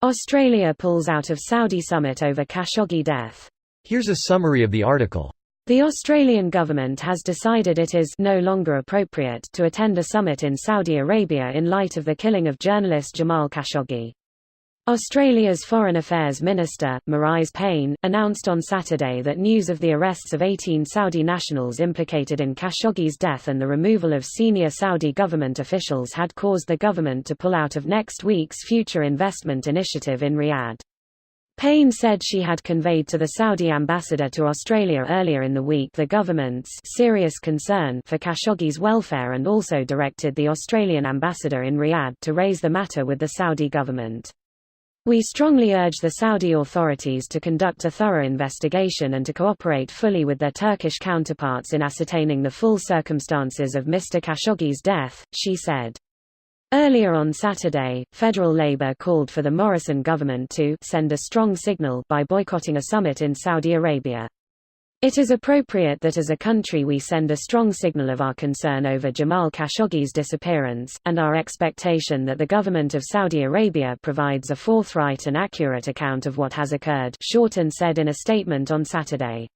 Australia pulls out of Saudi summit over Khashoggi death. Here's a summary of the article. The Australian government has decided it is no longer appropriate to attend a summit in Saudi Arabia in light of the killing of journalist Jamal Khashoggi. Australia's Foreign Affairs Minister, Marise Payne, announced on Saturday that news of the arrests of 18 Saudi nationals implicated in Khashoggi's death and the removal of senior Saudi government officials had caused the government to pull out of next week's Future Investment Initiative in Riyadh. Payne said she had conveyed to the Saudi ambassador to Australia earlier in the week the government's serious concern for Khashoggi's welfare and also directed the Australian ambassador in Riyadh to raise the matter with the Saudi government. We strongly urge the Saudi authorities to conduct a thorough investigation and to cooperate fully with their Turkish counterparts in ascertaining the full circumstances of Mr. Khashoggi's death, she said. Earlier on Saturday, federal Labour called for the Morrison government to send a strong signal by boycotting a summit in Saudi Arabia. It is appropriate that as a country we send a strong signal of our concern over Jamal Khashoggi's disappearance, and our expectation that the government of Saudi Arabia provides a forthright and accurate account of what has occurred, Shorten said in a statement on Saturday.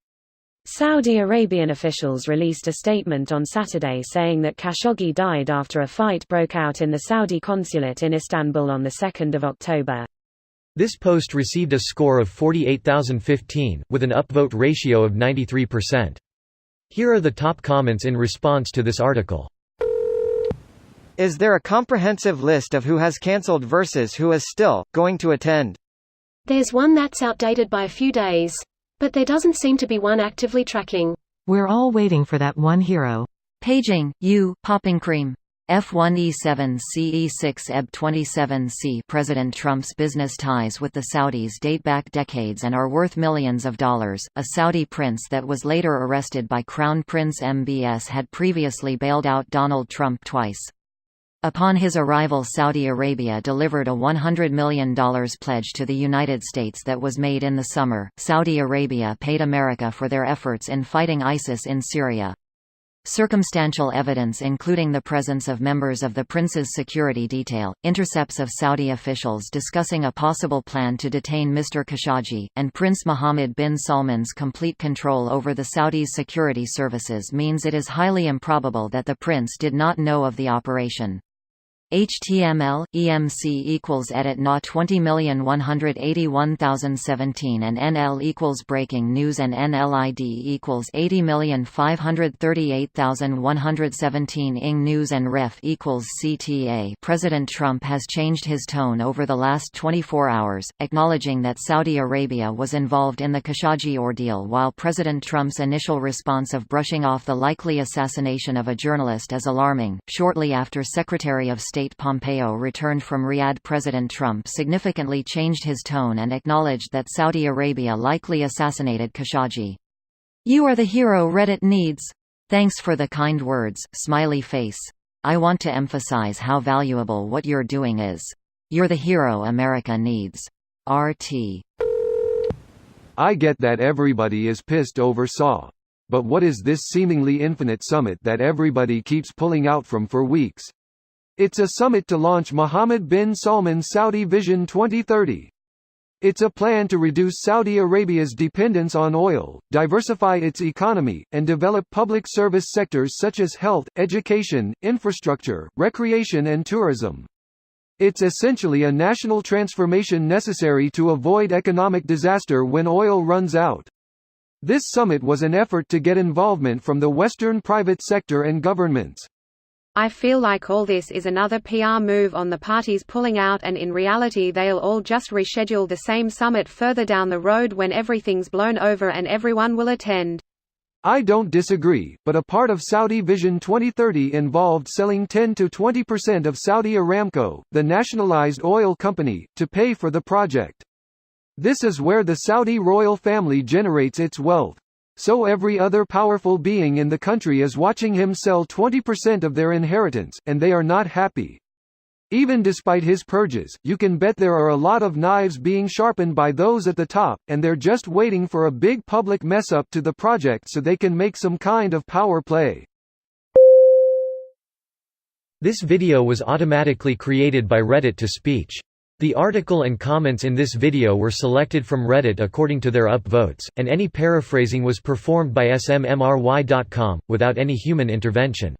Saudi Arabian officials released a statement on Saturday saying that Khashoggi died after a fight broke out in the Saudi consulate in Istanbul on 2 October. This post received a score of 48,015, with an upvote ratio of 93%. Here are the top comments in response to this article. Is there a comprehensive list of who has cancelled versus who is still going to attend? There's one that's outdated by a few days. But there doesn't seem to be one actively tracking. We're all waiting for that one hero. Paging, popping cream. F1E7CE6EB27C President Trump's business ties with the Saudis date back decades and are worth millions of dollars. A Saudi prince that was later arrested by Crown Prince MBS had previously bailed out Donald Trump twice. Upon his arrival, Saudi Arabia delivered a $100 million pledge to the United States that was made in the summer. Saudi Arabia paid America for their efforts in fighting ISIS in Syria. Circumstantial evidence including the presence of members of the prince's security detail, intercepts of Saudi officials discussing a possible plan to detain Mr. Khashoggi, and Prince Mohammed bin Salman's complete control over the Saudis' security services means it is highly improbable that the prince did not know of the operation. HTML, EMC equals edit na 20181017 and NL equals breaking news and NLID equals 80538117 ing news and ref equals CTA. President Trump has changed his tone over the last 24 hours, acknowledging that Saudi Arabia was involved in the Khashoggi ordeal, while President Trump's initial response of brushing off the likely assassination of a journalist is alarming. Shortly after Secretary of State Pompeo returned from Riyadh, President Trump significantly changed his tone and acknowledged that Saudi Arabia likely assassinated Khashoggi. "You are the hero Reddit needs. Thanks for the kind words, smiley face. I want to emphasize how valuable what you're doing is. You're the hero America needs. RT." I get that everybody is pissed over SAW. But what is this seemingly infinite summit that everybody keeps pulling out from for weeks? It's a summit to launch Mohammed bin Salman's Saudi Vision 2030. It's a plan to reduce Saudi Arabia's dependence on oil, diversify its economy, and develop public service sectors such as health, education, infrastructure, recreation and tourism. It's essentially a national transformation necessary to avoid economic disaster when oil runs out. This summit was an effort to get involvement from the Western private sector and governments. I feel like all this is another PR move on the parties pulling out, and in reality they'll all just reschedule the same summit further down the road when everything's blown over and everyone will attend. I don't disagree, but a part of Saudi Vision 2030 involved selling 10 to 20% of Saudi Aramco, the nationalized oil company, to pay for the project. This is where the Saudi royal family generates its wealth. So every other powerful being in the country is watching him sell 20% of their inheritance, and they are not happy. Even despite his purges, you can bet there are a lot of knives being sharpened by those at the top, and they're just waiting for a big public mess-up to the project so they can make some kind of power play. This video was automatically created by Reddit to Speech. The article and comments in this video were selected from Reddit according to their upvotes, and any paraphrasing was performed by smry.com, without any human intervention.